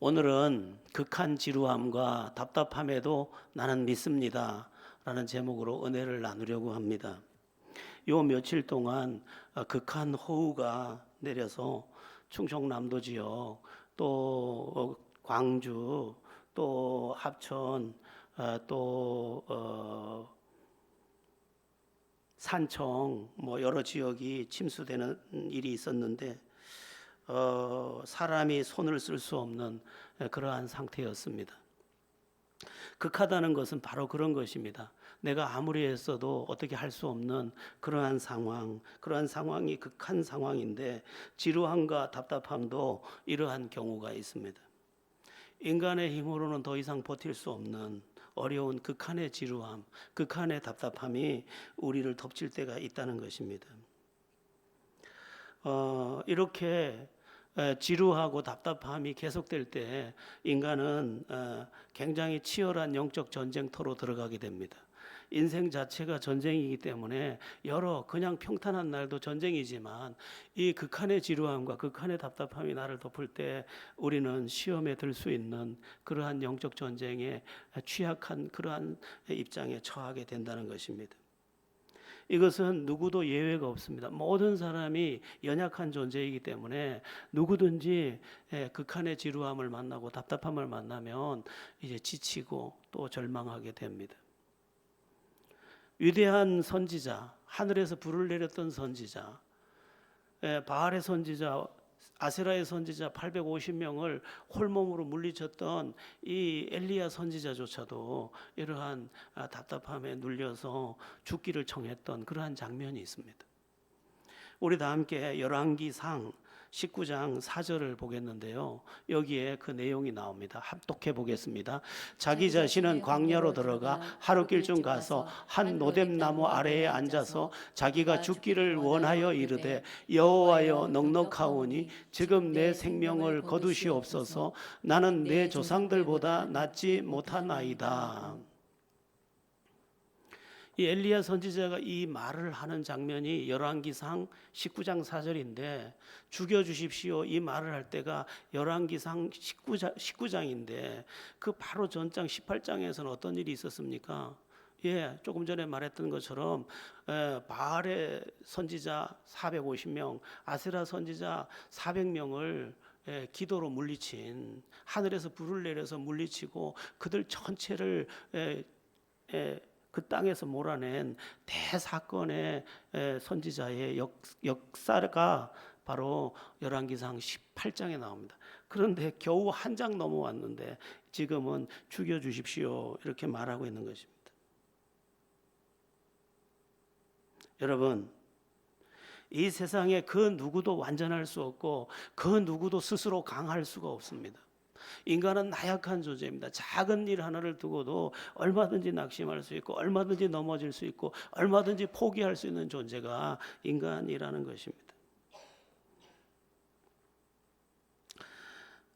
오늘은 극한 지루함과 답답함에도 나는 믿습니다 라는 제목으로 은혜를 나누려고 합니다. 요 며칠 동안 극한 호우가 내려서 충청남도 지역, 또 광주, 또 합천, 또 산청, 여러 지역이 침수되는 일이 있었는데 사람이 손을 쓸 수 없는 그러한 상태였습니다. 극하다는 것은 바로 그런 것입니다. 내가 아무리 했어도 어떻게 할 수 없는 그러한 상황이 극한 상황인데, 지루함과 답답함도 이러한 경우가 있습니다. 인간의 힘으로는 더 이상 버틸 수 없는 어려운 극한의 지루함, 극한의 답답함이 우리를 덮칠 때가 있다는 것입니다. 이렇게 지루하고 답답함이 계속될 때 인간은 굉장히 치열한 영적 전쟁터로 들어가게 됩니다. 인생 자체가 전쟁이기 때문에 그냥 평탄한 날도 전쟁이지만 이 극한의 지루함과 극한의 답답함이 나를 덮을 때 우리는 시험에 들 수 있는 그러한 영적 전쟁에 취약한 그러한 입장에 처하게 된다는 것입니다. 이것은 누구도 예외가 없습니다. 모든 사람이 연약한 존재이기 때문에 누구든지 극한의 지루함을 만나고 답답함을 만나면 이제 지치고 또 절망하게 됩니다. 위대한 선지자, 하늘에서 불을 내렸던 선지자, 바알의 선지자, 아세라의 선지자 850명을 홀몸으로 물리쳤던 이 엘리야 선지자조차도 이러한 답답함에 눌려서 죽기를 청했던 그러한 장면이 있습니다. 우리 다 함께 열왕기상 19장 4절을 보겠는데요. 여기에 그 내용이 나옵니다. 합독해 보겠습니다. 자기 자신은 광야로 들어가 하루길쯤 가서 한 노뎀나무 아래에 앉아서 자기가 죽기를 원하여 이르되, 여호와여 넉넉하오니 지금 내 생명을 거두시옵소서. 나는 내 조상들보다 낫지 못하나이다. 이 엘리야 선지자가 이 말을 하는 장면이 열왕기상 19장 4절인데, 죽여주십시오 이 말을 할 때가 열왕기상 19장인데 그 바로 전장 18장에서는 어떤 일이 있었습니까? 조금 전에 말했던 것처럼 바알의 선지자 450명, 아세라 선지자 400명을 기도로 물리친, 하늘에서 불을 내려서 물리치고 그들 전체를 그 땅에서 몰아낸 대사건의 선지자의 역사가 바로 열왕기상 18장에 나옵니다. 그런데 겨우 한 장 넘어왔는데 지금은 죽여주십시오 이렇게 말하고 있는 것입니다. 여러분, 이 세상에 그 누구도 완전할 수 없고 그 누구도 스스로 강할 수가 없습니다. 인간은 나약한 존재입니다. 작은 일 하나를 두고도 얼마든지 낙심할 수 있고 얼마든지 넘어질 수 있고 얼마든지 포기할 수 있는 존재가 인간이라는 것입니다.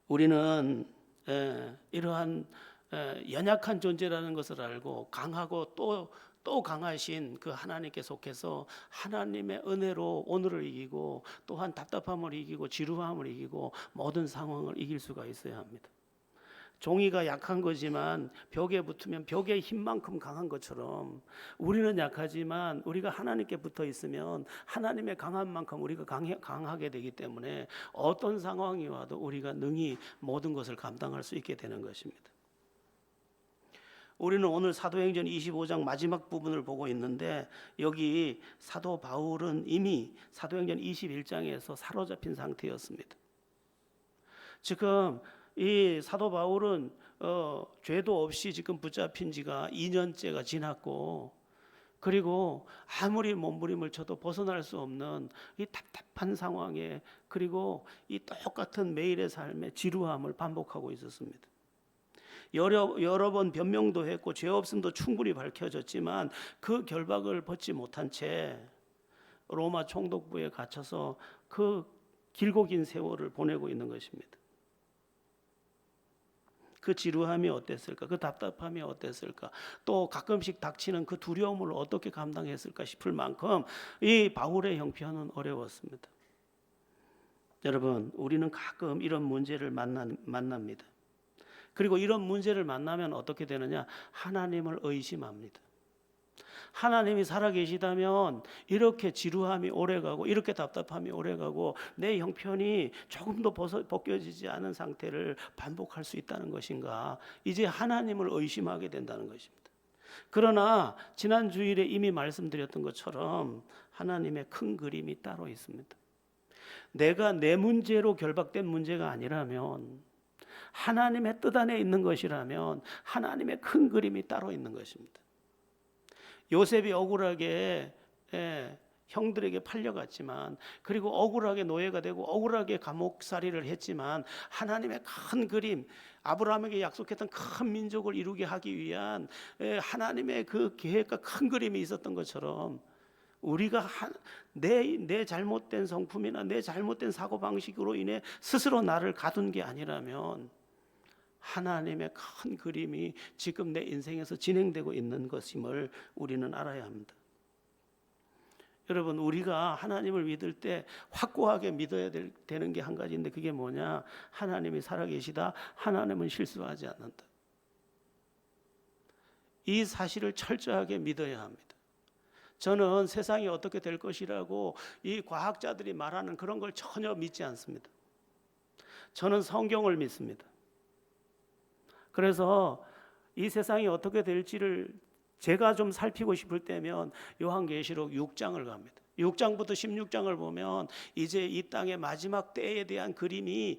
우리는 이러한 연약한 존재라는 것을 알고 강하고 또 강하신 그 하나님께 속해서 하나님의 은혜로 오늘을 이기고 또한 답답함을 이기고 지루함을 이기고 모든 상황을 이길 수가 있어야 합니다. 종이가 약한 거지만 벽에 붙으면 벽의 힘만큼 강한 것처럼 우리는 약하지만 우리가 하나님께 붙어 있으면 하나님의 강한 만큼 우리가 강하게 되기 때문에 어떤 상황이 와도 우리가 능히 모든 것을 감당할 수 있게 되는 것입니다. 우리는 오늘 사도행전 25장 마지막 부분을 보고 있는데, 여기 사도 바울은 이미 사도행전 21장에서 사로잡힌 상태였습니다. 지금 이 사도 바울은 죄도 없이 지금 붙잡힌 지가 2년째가 지났고, 그리고 아무리 몸부림을 쳐도 벗어날 수 없는 이 답답한 상황에, 그리고 이 똑같은 매일의 삶의 지루함을 반복하고 있었습니다. 여러 번 변명도 했고 죄 없음도 충분히 밝혀졌지만 그 결박을 벗지 못한 채 로마 총독부에 갇혀서 그 길고 긴 세월을 보내고 있는 것입니다. 그 지루함이 어땠을까? 그 답답함이 어땠을까? 또 가끔씩 닥치는 그 두려움을 어떻게 감당했을까 싶을 만큼 이 바울의 형편은 어려웠습니다. 여러분, 우리는 가끔 이런 문제를 만납니다. 그리고 이런 문제를 만나면 어떻게 되느냐? 하나님을 의심합니다. 하나님이 살아계시다면 이렇게 지루함이 오래가고 이렇게 답답함이 오래가고 내 형편이 조금도 벗겨지지 않은 상태를 반복할 수 있다는 것인가? 이제 하나님을 의심하게 된다는 것입니다. 그러나 지난 주일에 이미 말씀드렸던 것처럼 하나님의 큰 그림이 따로 있습니다. 내가 내 문제로 결박된 문제가 아니라면, 하나님의 뜻 안에 있는 것이라면 하나님의 큰 그림이 따로 있는 것입니다. 요셉이 억울하게 형들에게 팔려갔지만, 그리고 억울하게 노예가 되고 억울하게 감옥살이를 했지만, 하나님의 큰 그림, 아브라함에게 약속했던 큰 민족을 이루게 하기 위한 하나님의 그 계획과 큰 그림이 있었던 것처럼, 우리가 내 잘못된 성품이나 내 잘못된 사고방식으로 인해 스스로 나를 가둔 게 아니라면 하나님의 큰 그림이 지금 내 인생에서 진행되고 있는 것임을 우리는 알아야 합니다. 여러분, 우리가 하나님을 믿을 때 확고하게 믿어야 되는 게 한 가지인데, 그게 뭐냐? 하나님이 살아계시다. 하나님은 실수하지 않는다. 이 사실을 철저하게 믿어야 합니다. 저는 세상이 어떻게 될 것이라고 이 과학자들이 말하는 그런 걸 전혀 믿지 않습니다. 저는 성경을 믿습니다. 그래서 이 세상이 어떻게 될지를 제가 좀 살피고 싶을 때면 요한계시록 6장을 갑니다. 6장부터 16장을 보면 이제 이 땅의 마지막 때에 대한 그림이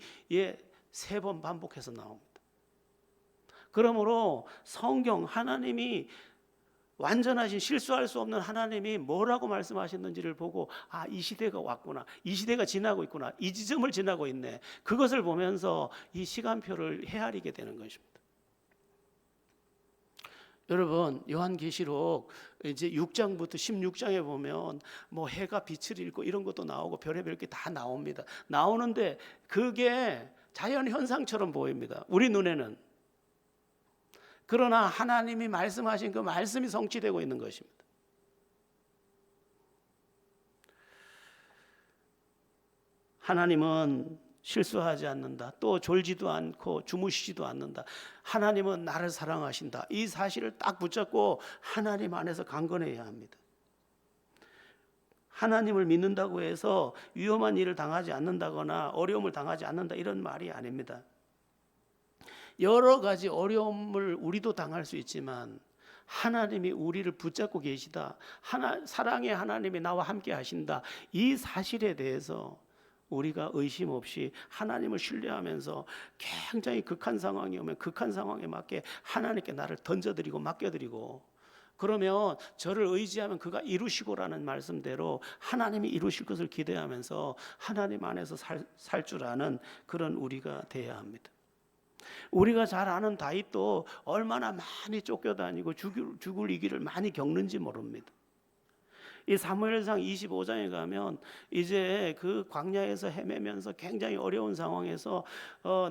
3번 반복해서 나옵니다. 그러므로 성경, 하나님이 완전하신, 실수할 수 없는 하나님이 뭐라고 말씀하셨는지를 보고, 이 시대가 왔구나, 이 시대가 지나고 있구나, 이 지점을 지나고 있네, 그것을 보면서 이 시간표를 헤아리게 되는 것입니다. 여러분, 요한계시록 이제 6장부터 16장에 보면 뭐 해가 빛을 잃고 이런 것도 나오고 별의별 게 다 나옵니다. 나오는데 그게 자연 현상처럼 보입니다, 우리 눈에는. 그러나 하나님이 말씀하신 그 말씀이 성취되고 있는 것입니다. 하나님은 실수하지 않는다. 또 졸지도 않고 주무시지도 않는다. 하나님은 나를 사랑하신다. 이 사실을 딱 붙잡고 하나님 안에서 강건해야 합니다. 하나님을 믿는다고 해서 위험한 일을 당하지 않는다거나 어려움을 당하지 않는다, 이런 말이 아닙니다. 여러 가지 어려움을 우리도 당할 수 있지만 하나님이 우리를 붙잡고 계시다, 사랑의 하나님이 나와 함께 하신다, 이 사실에 대해서 우리가 의심 없이 하나님을 신뢰하면서 굉장히 극한 상황이 오면 극한 상황에 맞게 하나님께 나를 던져드리고 맡겨드리고, 그러면 저를 의지하면 그가 이루시고라는 말씀대로 하나님이 이루실 것을 기대하면서 하나님 안에서 살 줄 아는 그런 우리가 되어야 합니다. 우리가 잘 아는 다윗도 얼마나 많이 쫓겨다니고 죽을 위기를 많이 겪는지 모릅니다. 이 사무엘상 25장에 가면 이제 그 광야에서 헤매면서 굉장히 어려운 상황에서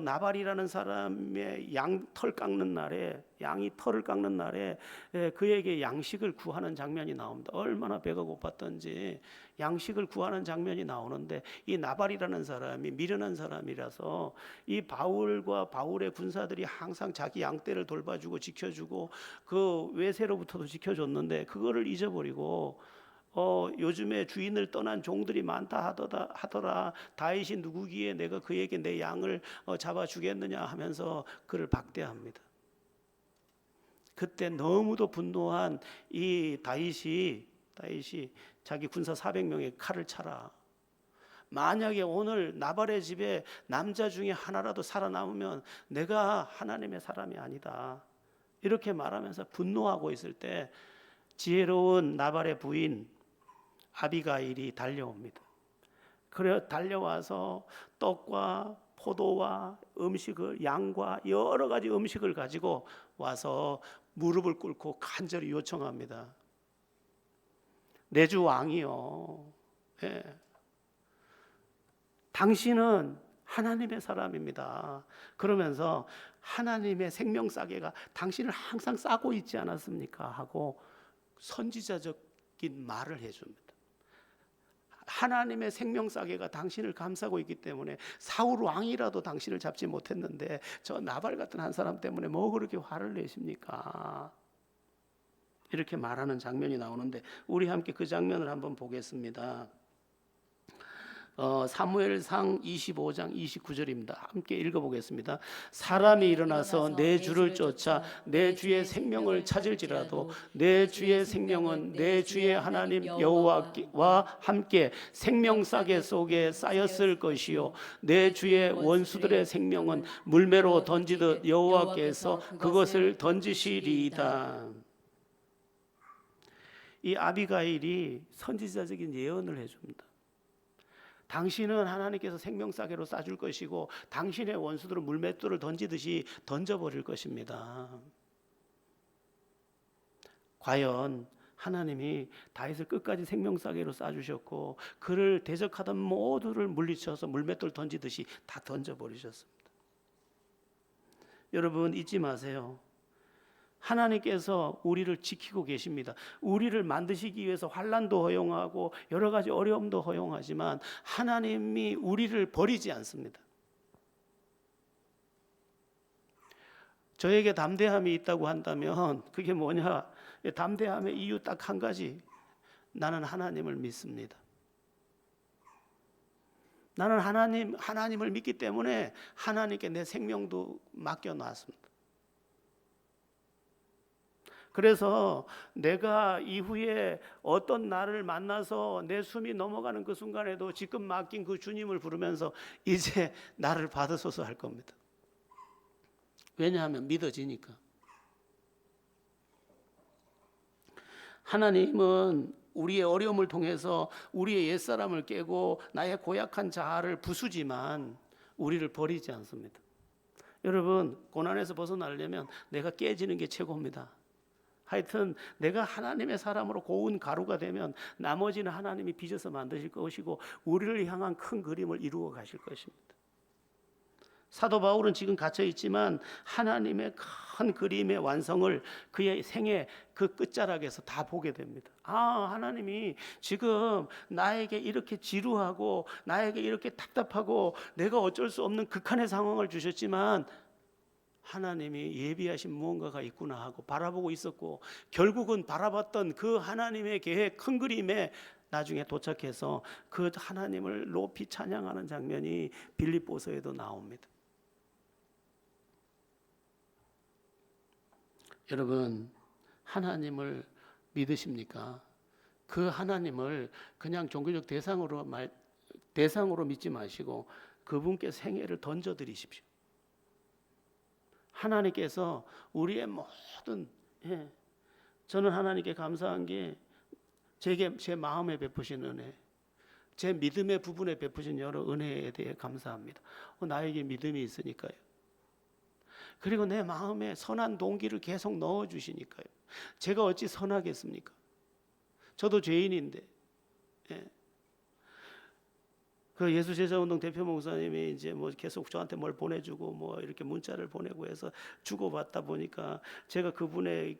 나발이라는 사람의 양이 털을 깎는 날에 그에게 양식을 구하는 장면이 나옵니다. 얼마나 배가 고팠던지 양식을 구하는 장면이 나오는데, 이 나발이라는 사람이 미련한 사람이라서 이 바울과 바울의 군사들이 항상 자기 양떼를 돌봐주고 지켜주고 그 외세로부터도 지켜줬는데 그거를 잊어버리고 요즘에 주인을 떠난 종들이 많다 하더라. 다윗이 누구기에 내가 그에게 내 양을 잡아주겠느냐 하면서 그를 박대합니다. 그때 너무도 분노한 이 다윗이 자기 군사 400명의 칼을 차라. 만약에 오늘 나발의 집에 남자 중에 하나라도 살아남으면 내가 하나님의 사람이 아니다, 이렇게 말하면서 분노하고 있을 때 지혜로운 나발의 부인 아비가일이 달려옵니다. 그래 달려와서 떡과 포도와 음식을, 양과 여러 가지 음식을 가지고 와서 무릎을 꿇고 간절히 요청합니다. 내 주 왕이요, 당신은 하나님의 사람입니다. 그러면서 하나님의 생명싸개가 당신을 항상 싸고 있지 않았습니까? 하고 선지자적인 말을 해줍니다. 하나님의 생명싸개가 당신을 감싸고 있기 때문에 사울 왕이라도 당신을 잡지 못했는데 저 나발 같은 한 사람 때문에 뭐 그렇게 화를 내십니까? 이렇게 말하는 장면이 나오는데 우리 함께 그 장면을 한번 보겠습니다. 사무엘상 25장 29절입니다. 함께 읽어보겠습니다. 사람이 일어나서 내 주를 쫓아 내 주의 생명을 찾을지라도 내 주의 생명은 내 주의 하나님 여호와와 함께 생명싸개 속에 쌓였을 것이요 내 주의 원수들의 생명은 물매로 던지듯 여호와께서 그것을 던지시리이다. 이 아비가일이 선지자적인 예언을 해줍니다. 당신은 하나님께서 생명싸개로 싸줄 것이고 당신의 원수들은 물맷돌을 던지듯이 던져버릴 것입니다. 과연 하나님이 다윗을 끝까지 생명싸개로 싸주셨고 그를 대적하던 모두를 물리쳐서 물맷돌 던지듯이 다 던져버리셨습니다. 여러분 잊지 마세요. 하나님께서 우리를 지키고 계십니다. 우리를 만드시기 위해서 환난도 허용하고 여러 가지 어려움도 허용하지만 하나님이 우리를 버리지 않습니다. 저에게 담대함이 있다고 한다면 그게 뭐냐? 담대함의 이유 딱 한 가지. 나는 하나님을 믿습니다. 나는 하나님을 믿기 때문에 하나님께 내 생명도 맡겨놨습니다. 그래서 내가 이후에 어떤 나를 만나서 내 숨이 넘어가는 그 순간에도 지금 맡긴 그 주님을 부르면서 이제 나를 받으소서 할 겁니다. 왜냐하면 믿어지니까. 하나님은 우리의 어려움을 통해서 우리의 옛사람을 깨고 나의 고약한 자아를 부수지만 우리를 버리지 않습니다. 여러분 고난에서 벗어나려면 내가 깨지는 게 최고입니다. 하여튼 내가 하나님의 사람으로 고운 가루가 되면 나머지는 하나님이 빚어서 만드실 것이고 우리를 향한 큰 그림을 이루어 가실 것입니다. 사도 바울은 지금 갇혀 있지만 하나님의 큰 그림의 완성을 그의 생애 그 끝자락에서 다 보게 됩니다. 하나님이 지금 나에게 이렇게 지루하고 나에게 이렇게 답답하고 내가 어쩔 수 없는 극한의 상황을 주셨지만 하나님이 예비하신 무언가가 있구나 하고 바라보고 있었고 결국은 바라봤던 그 하나님의 계획 큰 그림에 나중에 도착해서 그 하나님을 높이 찬양하는 장면이 빌립보서에도 나옵니다. 여러분 하나님을 믿으십니까? 그 하나님을 그냥 종교적 대상으로 믿지 마시고 그분께 생애를 던져드리십시오. 하나님께서 우리의 모든 저는 하나님께 감사한 게 제 마음에 베푸신 은혜, 제 믿음의 부분에 베푸신 여러 은혜에 대해 감사합니다. 나에게 믿음이 있으니까요. 그리고 내 마음에 선한 동기를 계속 넣어주시니까요. 제가 어찌 선하겠습니까? 저도 죄인인데. 그 예수제자운동 대표 목사님이 이제 뭐 계속 저한테 뭘 보내주고 뭐 이렇게 문자를 보내고 해서 주고받다 보니까 제가 그분의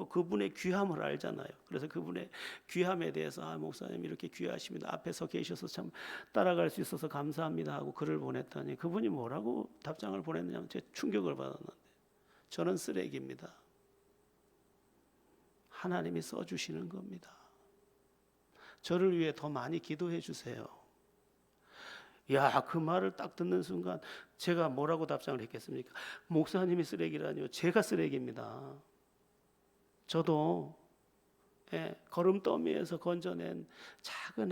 그분의 귀함을 알잖아요. 그래서 그분의 귀함에 대해서 목사님 이렇게 귀하십니다. 앞에 서 계셔서 참 따라갈 수 있어서 감사합니다 하고 글을 보냈더니 그분이 뭐라고 답장을 보냈느냐면 제가 충격을 받았는데 저는 쓰레기입니다. 하나님이 써주시는 겁니다. 저를 위해 더 많이 기도해 주세요. 그 말을 딱 듣는 순간 제가 뭐라고 답장을 했겠습니까? 목사님이 쓰레기라니요. 제가 쓰레기입니다. 저도 걸음더미에서 건져낸 작은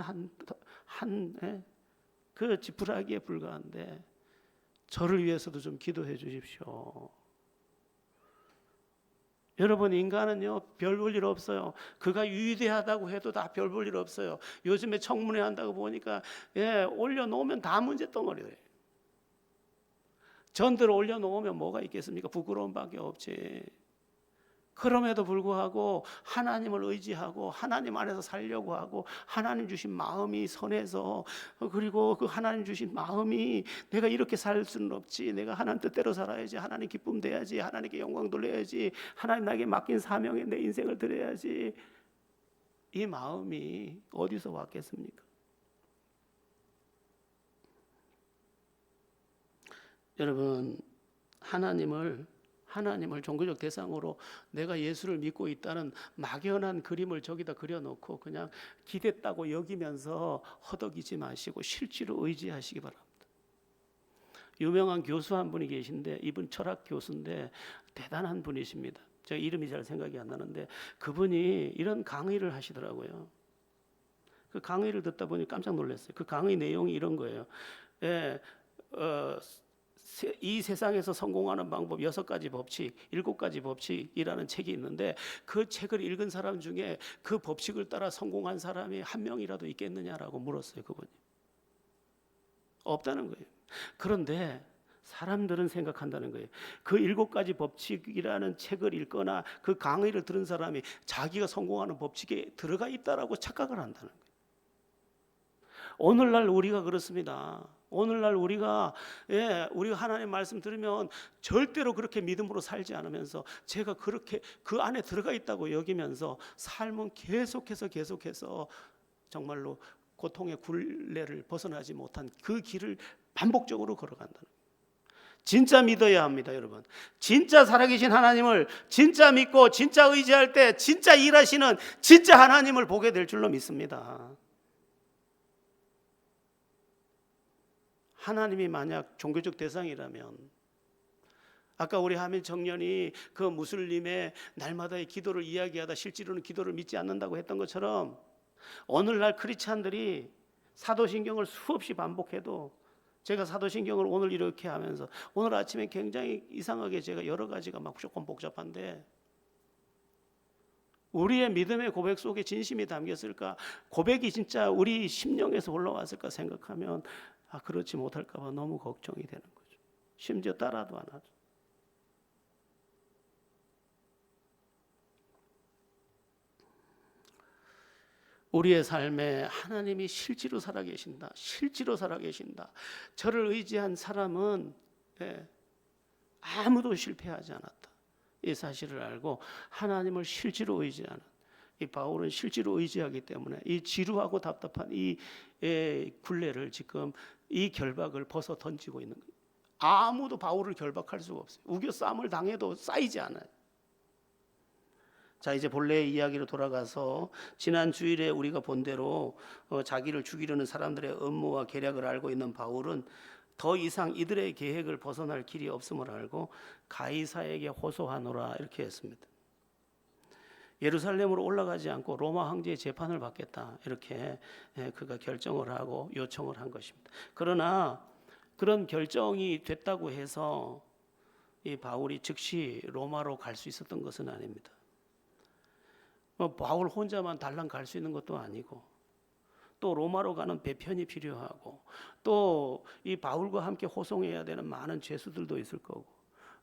그 지푸라기에 불과한데 저를 위해서도 좀 기도해 주십시오. 여러분 인간은요 별 볼 일 없어요. 그가 위대하다고 해도 다 별 볼 일 없어요. 요즘에 청문회 한다고 보니까 올려놓으면 다 문제 덩어리예요. 전들 올려놓으면 뭐가 있겠습니까? 부끄러움밖에 없지. 그럼에도 불구하고 하나님을 의지하고 하나님 안에서 살려고 하고 하나님 주신 마음이 선해서 그리고 그 하나님 주신 마음이 내가 이렇게 살 수는 없지. 내가 하나님 뜻대로 살아야지. 하나님 기쁨 돼야지. 하나님께 영광 돌려야지. 하나님 나에게 맡긴 사명에 내 인생을 드려야지. 이 마음이 어디서 왔겠습니까? 여러분, 하나님을 종교적 대상으로 내가 예수를 믿고 있다는 막연한 그림을 저기다 그려놓고 그냥 기댔다고 여기면서 허덕이지 마시고 실제로 의지하시기 바랍니다. 유명한 교수 한 분이 계신데, 이분 철학 교수인데 대단한 분이십니다. 제가 이름이 잘 생각이 안 나는데 그분이 이런 강의를 하시더라고요. 그 강의를 듣다 보니 깜짝 놀랐어요. 그 강의 내용이 이런 거예요. 이 세상에서 성공하는 방법 6가지 법칙, 7가지 법칙이라는 책이 있는데 그 책을 읽은 사람 중에 그 법칙을 따라 성공한 사람이 한 명이라도 있겠느냐라고 물었어요. 그분이. 없다는 거예요. 그런데 사람들은 생각한다는 거예요. 그 7가지 법칙이라는 책을 읽거나 그 강의를 들은 사람이 자기가 성공하는 법칙에 들어가 있다라고 착각을 한다는 거예요. 오늘날 우리가 그렇습니다. 오늘날 우리가 하나님 말씀 들으면 절대로 그렇게 믿음으로 살지 않으면서 제가 그렇게 그 안에 들어가 있다고 여기면서 삶은 계속해서 정말로 고통의 굴레를 벗어나지 못한 그 길을 반복적으로 걸어간다는 거예요. 진짜 믿어야 합니다, 여러분. 진짜 살아계신 하나님을 진짜 믿고 진짜 의지할 때 진짜 일하시는 진짜 하나님을 보게 될 줄로 믿습니다. 하나님이 만약 종교적 대상이라면 아까 우리 하민 청년이 그 무슬림의 날마다의 기도를 이야기하다 실제로는 기도를 믿지 않는다고 했던 것처럼 오늘날 크리스찬들이 사도신경을 수없이 반복해도 제가 사도신경을 오늘 이렇게 하면서 오늘 아침에 굉장히 이상하게 제가 여러 가지가 막 조금 복잡한데 우리의 믿음의 고백 속에 진심이 담겼을까? 고백이 진짜 우리 심령에서 올라왔을까 생각하면 그렇지 못할까 봐 너무 걱정이 되는 거죠. 심지어 따라도 안 하죠. 우리의 삶에 하나님이 실제로 살아계신다. 실제로 살아계신다. 저를 의지한 사람은 아무도 실패하지 않았다. 이 사실을 알고 하나님을 실제로 의지하는 이 바울은 실제로 의지하기 때문에 이 지루하고 답답한 이 굴레를 지금 이 결박을 벗어 던지고 있는 거예요. 아무도 바울을 결박할 수가 없어요. 우겨 싸움을 당해도 쌓이지 않아요. 자, 이제 본래의 이야기로 돌아가서 지난 주일에 우리가 본 대로 자기를 죽이려는 사람들의 음모와 계략을 알고 있는 바울은 더 이상 이들의 계획을 벗어날 길이 없음을 알고 가이사에게 호소하노라 이렇게 했습니다. 예루살렘으로 올라가지 않고 로마 황제의 재판을 받겠다 이렇게 그가 결정을 하고 요청을 한 것입니다. 그러나 그런 결정이 됐다고 해서 이 바울이 즉시 로마로 갈 수 있었던 것은 아닙니다. 바울 혼자만 달랑 갈 수 있는 것도 아니고 또 로마로 가는 배편이 필요하고 또 이 바울과 함께 호송해야 되는 많은 죄수들도 있을 거고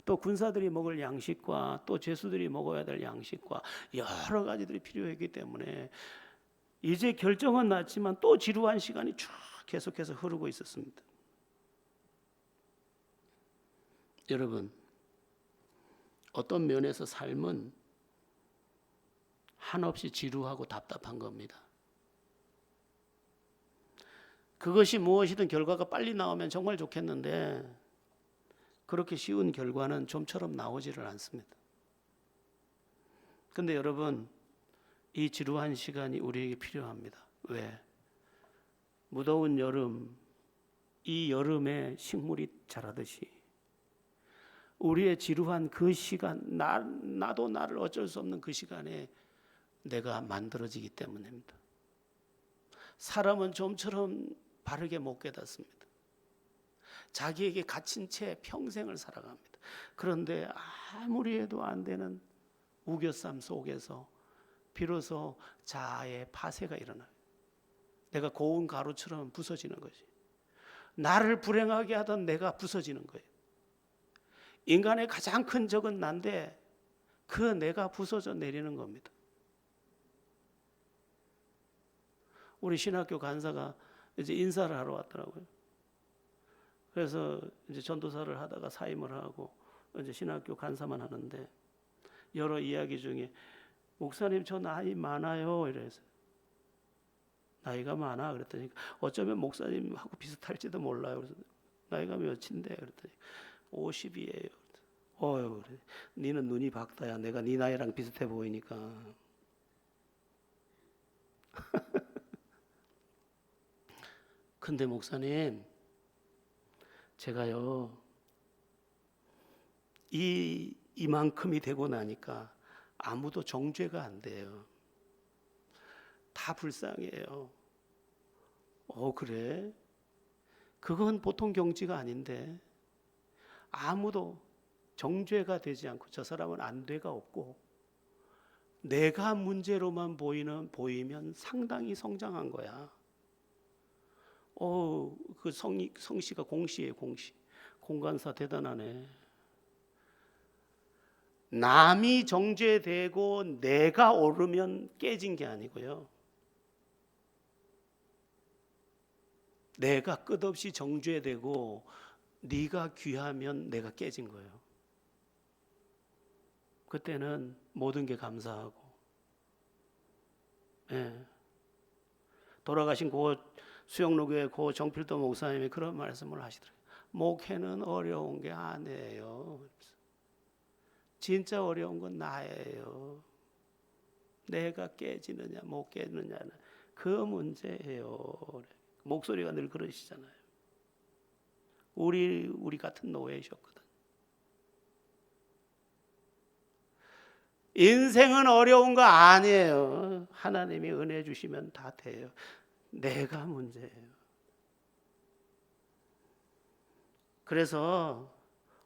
또 군사들이 먹을 양식과 또 죄수들이 먹어야 될 양식과 여러 가지들이 필요했기 때문에 이제 결정은 났지만 또 지루한 시간이 쭉 계속해서 흐르고 있었습니다. 여러분, 어떤 면에서 삶은 한없이 지루하고 답답한 겁니다. 그것이 무엇이든 결과가 빨리 나오면 정말 좋겠는데 그렇게 쉬운 결과는 좀처럼 나오지를 않습니다. 그런데 여러분, 이 지루한 시간이 우리에게 필요합니다. 왜? 무더운 여름, 이 여름에 식물이 자라듯이 우리의 지루한 그 시간, 나도 나를 어쩔 수 없는 그 시간에 내가 만들어지기 때문입니다. 사람은 좀처럼 바르게 못 깨닫습니다. 자기에게 갇힌 채 평생을 살아갑니다. 그런데 아무리 해도 안 되는 우겨쌈 속에서 비로소 자아의 파쇄가 일어나요. 내가 고운 가루처럼 부서지는 것이. 나를 불행하게 하던 내가 부서지는 거예요. 인간의 가장 큰 적은 난데 그 내가 부서져 내리는 겁니다. 우리 신학교 간사가 이제 인사를 하러 왔더라고요. 그래서 이제 전도사를 하다가 사임을 하고 이제 신학교 간사만 하는데 여러 이야기 중에 목사님 저 나이 많아요 이래서 나이가 많아. 그랬더니 어쩌면 목사님하고 비슷할지도 몰라요. 그래서 나이가 몇인데? 그랬더니 50이에요. 어휴, 그래. 니는 눈이 밝다야. 내가 네 나이랑 비슷해 보이니까. 근데 목사님, 제가요 이만큼이 되고 나니까 아무도 정죄가 안 돼요. 다 불쌍해요. 그래? 그건 보통 경지가 아닌데 아무도 정죄가 되지 않고 저 사람은 안 돼가 없고 내가 문제로만 보이면 상당히 성장한 거야. 그 성씨가 공씨예요, 공씨. 공간사 대단하네. 남이 정죄되고 내가 오르면 깨진 게 아니고요. 내가 끝없이 정죄되고 네가 귀하면 내가 깨진 거예요. 그때는 모든 게 감사하고. 예. 돌아가신 고 수영로교회 고 정필도 목사님이 그런 말씀을 하시더라고요. 목회는 어려운 게 아니에요. 진짜 어려운 건 나예요. 내가 깨지느냐 못 깨지느냐는 그 문제예요. 목소리가 늘 그러시잖아요. 우리 같은 노예셨거든. 인생은 어려운 거 아니에요. 하나님이 은혜 주시면 다 돼요. 내가 문제예요. 그래서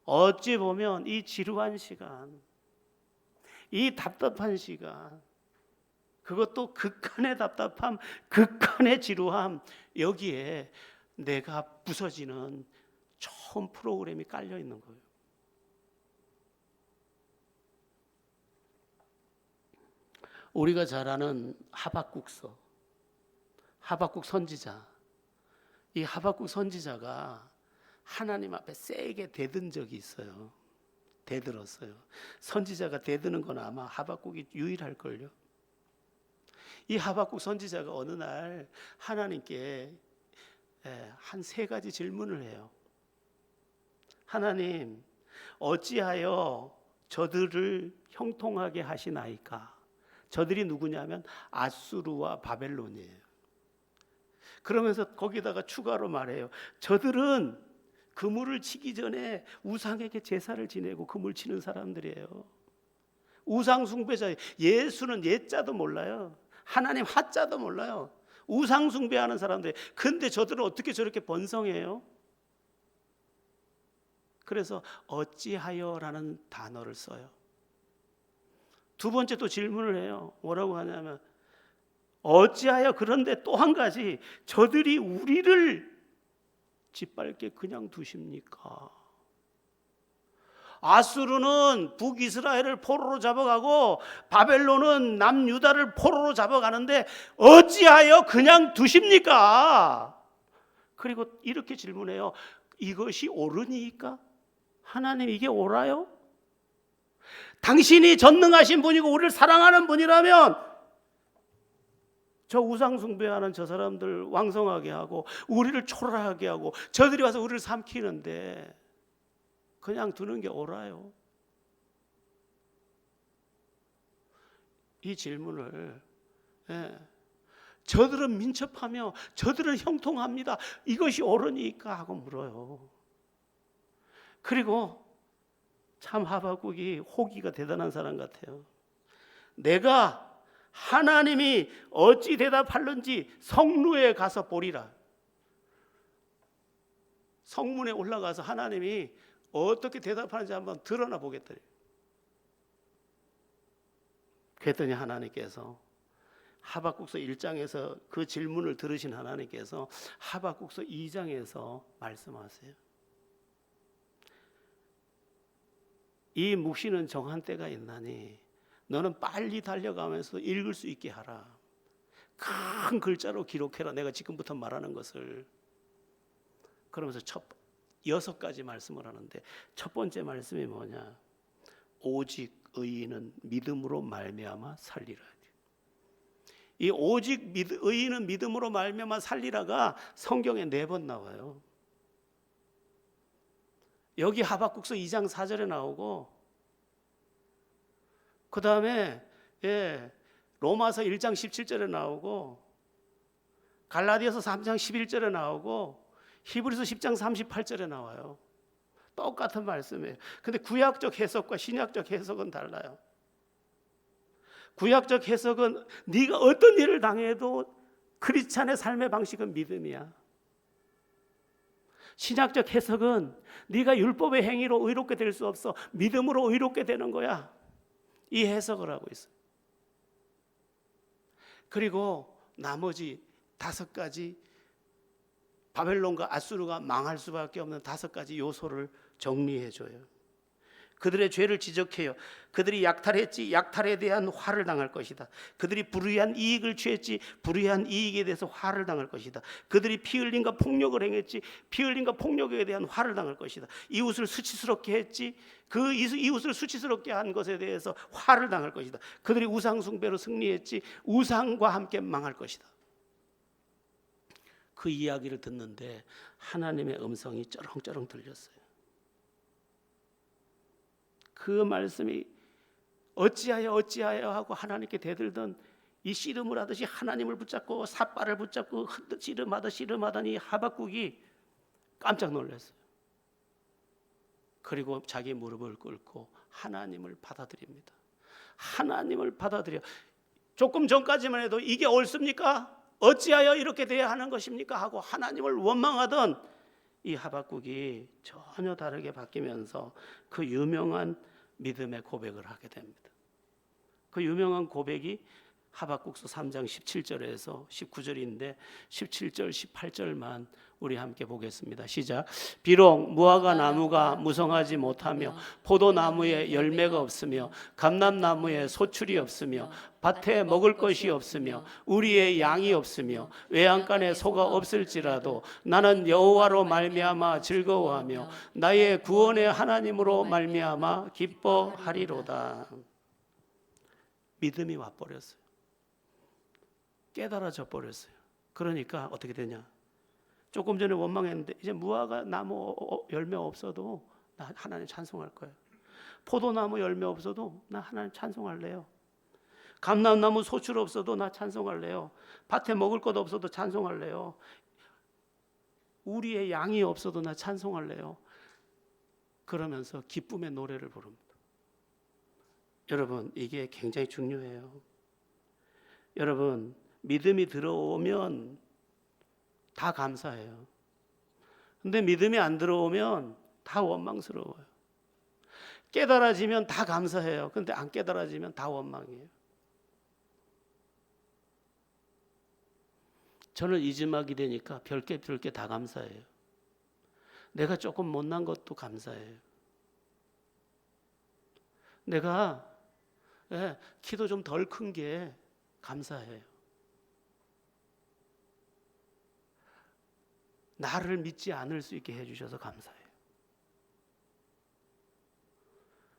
어찌 보면 이 지루한 시간, 이 답답한 시간, 그것도 극한의 답답함, 극한의 지루함, 여기에 내가 부서지는 좋은 프로그램이 깔려 있는 거예요. 우리가 잘 아는 하박국서, 하박국 선지자. 이 하박국 선지자가 하나님 앞에 세게 대든 적이 있어요. 대들었어요. 선지자가 대드는 건 아마 하박국이 유일할걸요. 이 하박국 선지자가 어느 날 하나님께 한 3가지 질문을 해요. 하나님, 어찌하여 저들을 형통하게 하시나이까? 저들이 누구냐면 아수르와 바벨론이에요. 그러면서 거기다가 추가로 말해요. 저들은 그물을 치기 전에 우상에게 제사를 지내고 그물 치는 사람들이에요. 우상 숭배자. 예수는 예자도 몰라요. 하나님 하자도 몰라요. 우상 숭배하는 사람들. 근데 저들은 어떻게 저렇게 번성해요? 그래서 어찌하여라는 단어를 써요. 2번째 또 질문을 해요. 뭐라고 하냐면 어찌하여, 그런데 또 한 가지, 저들이 우리를 짓밟게 그냥 두십니까? 아수르는 북이스라엘을 포로로 잡아가고 바벨론은 남유다를 포로로 잡아가는데 어찌하여 그냥 두십니까? 그리고 이렇게 질문해요. 이것이 옳으니까? 하나님, 이게 옳아요? 당신이 전능하신 분이고 우리를 사랑하는 분이라면 저 우상 숭배하는 저 사람들 왕성하게 하고 우리를 초라하게 하고 저들이 와서 우리를 삼키는데 그냥 두는 게 옳아요? 이 질문을 저들은 민첩하며 저들은 형통합니다. 이것이 옳으니까 하고 물어요. 그리고 참 하박국이 호기가 대단한 사람 같아요. 내가 하나님이 어찌 대답할는지 성루에 가서 보리라. 성문에 올라가서 하나님이 어떻게 대답하는지 한번 드러나 보겠더니. 그랬더니 하나님께서 하박국서 1장에서 그 질문을 들으신 하나님께서 하박국서 2장에서 말씀하세요. 이 묵시는 정한 때가 있나니 너는 빨리 달려가면서 읽을 수 있게 하라. 큰 글자로 기록해라. 내가 지금부터 말하는 것을. 그러면서 6가지 말씀을 하는데 첫 번째 말씀이 뭐냐? 오직 의인은 믿음으로 말미암아 살리라. 이 오직 의인은 믿음으로 말미암아 살리라가 성경에 4번 나와요. 여기 하박국서 2장 4절에 나오고, 그 다음에 로마서 1장 17절에 나오고, 갈라디아서 3장 11절에 나오고, 히브리서 10장 38절에 나와요. 똑같은 말씀이에요. 근데 구약적 해석과 신약적 해석은 달라요. 구약적 해석은 네가 어떤 일을 당해도 크리스찬의 삶의 방식은 믿음이야. 신약적 해석은 네가 율법의 행위로 의롭게 될 수 없어. 믿음으로 의롭게 되는 거야. 이 해석을 하고 있어요. 그리고 나머지 5가지, 바벨론과 아수르가 망할 수밖에 없는 5가지 요소를 정리해줘요. 그들의 죄를 지적해요. 그들이 약탈했지, 약탈에 대한 화를 당할 것이다. 그들이 불의한 이익을 취했지, 불의한 이익에 대해서 화를 당할 것이다. 그들이 피 흘림과 폭력을 행했지, 피 흘림과 폭력에 대한 화를 당할 것이다. 이웃을 수치스럽게 했지, 그 이웃을 수치스럽게 한 것에 대해서 화를 당할 것이다. 그들이 우상 숭배로 승리했지, 우상과 함께 망할 것이다. 그 이야기를 듣는데 하나님의 음성이 쩌렁쩌렁 들렸어요. 그 말씀이 어찌하여 하고 하나님께 대들던 이 씨름을 하듯이 하나님을 붙잡고 삿발을 붙잡고 씨름하더니 하박국이 깜짝 놀랐어요. 그리고 자기 무릎을 꿇고 하나님을 받아들입니다. 하나님을 받아들여. 조금 전까지만 해도 이게 옳습니까? 어찌하여 이렇게 돼야 하는 것입니까? 하고 하나님을 원망하던 이 하박국이 전혀 다르게 바뀌면서 그 유명한 믿음의 고백을 하게 됩니다. 그 유명한 고백이 하박국서 3장 17절에서 19절인데 17절 18절만 우리 함께 보겠습니다. 시작. 비록 무화과 나무가 무성하지 못하며 포도나무에 열매가 없으며 감람나무에 소출이 없으며 밭에 먹을 것이 없으며 우리의 양이 없으며 외양간에 소가 없을지라도 나는 여호와로 말미암아 즐거워하며 나의 구원의 하나님으로 말미암아 기뻐하리로다. 믿음이 와버렸어요. 깨달아져 버렸어요. 그러니까 어떻게 되냐? 조금 전에 원망했는데 이제 무화과 나무 열매 없어도 나 하나님 찬송할 거예요. 포도나무 열매 없어도 나 하나님 찬송할래요. 감람나무 소출 없어도 나 찬송할래요. 밭에 먹을 것 없어도 찬송할래요. 우리의 양이 없어도 나 찬송할래요. 그러면서 기쁨의 노래를 부릅니다. 여러분, 이게 굉장히 중요해요. 여러분, 믿음이 들어오면 다 감사해요. 근데 믿음이 안 들어오면 다 원망스러워요. 깨달아지면 다 감사해요. 근데 안 깨달아지면 다 원망이에요. 저는 이즈막이 되니까 별게 다 감사해요. 내가 조금 못난 것도 감사해요. 내가 키도 좀 덜 큰 게 감사해요. 나를 믿지 않을 수 있게 해주셔서 감사해요.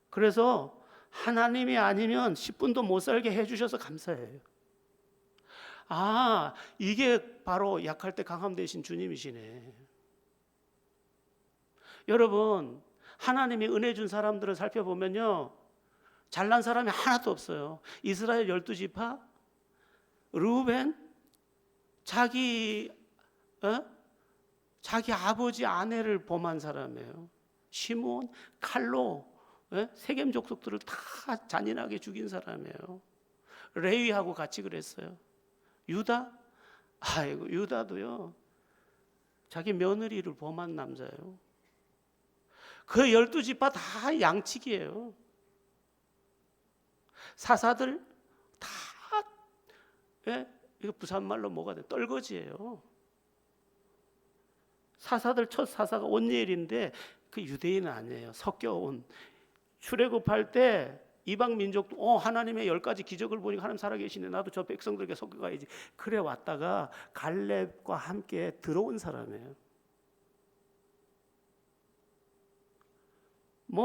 그래서 하나님이 아니면 10분도 못 살게 해주셔서 감사해요. 아, 이게 바로 약할 때 강함 되신 주님이시네. 여러분, 하나님이 은혜 준 사람들을 살펴보면요, 잘난 사람이 하나도 없어요. 이스라엘 12지파, 르우벤, 자기 아버지 아내를 범한 사람이에요. 시므온, 칼로, 세겜 족속들을 다 잔인하게 죽인 사람이에요. 레위하고 같이 그랬어요. 유다, 아이고 유다도요, 자기 며느리를 범한 남자예요. 그 12지파 다 양치기예요. 사사들 다, 이거 부산말로 뭐가 돼? 떨거지예요. 사사들 첫 사사가 온니엘인데 그 유대인은 아니에요. 섞여온. 출애굽할 때 이방 민족도 하나님의 10가지 기적을 보니까 하나님 살아계시네. 나도 저 백성들에게 섞여가야지. 그래 왔다가 갈렙과 함께 들어온 사람이에요.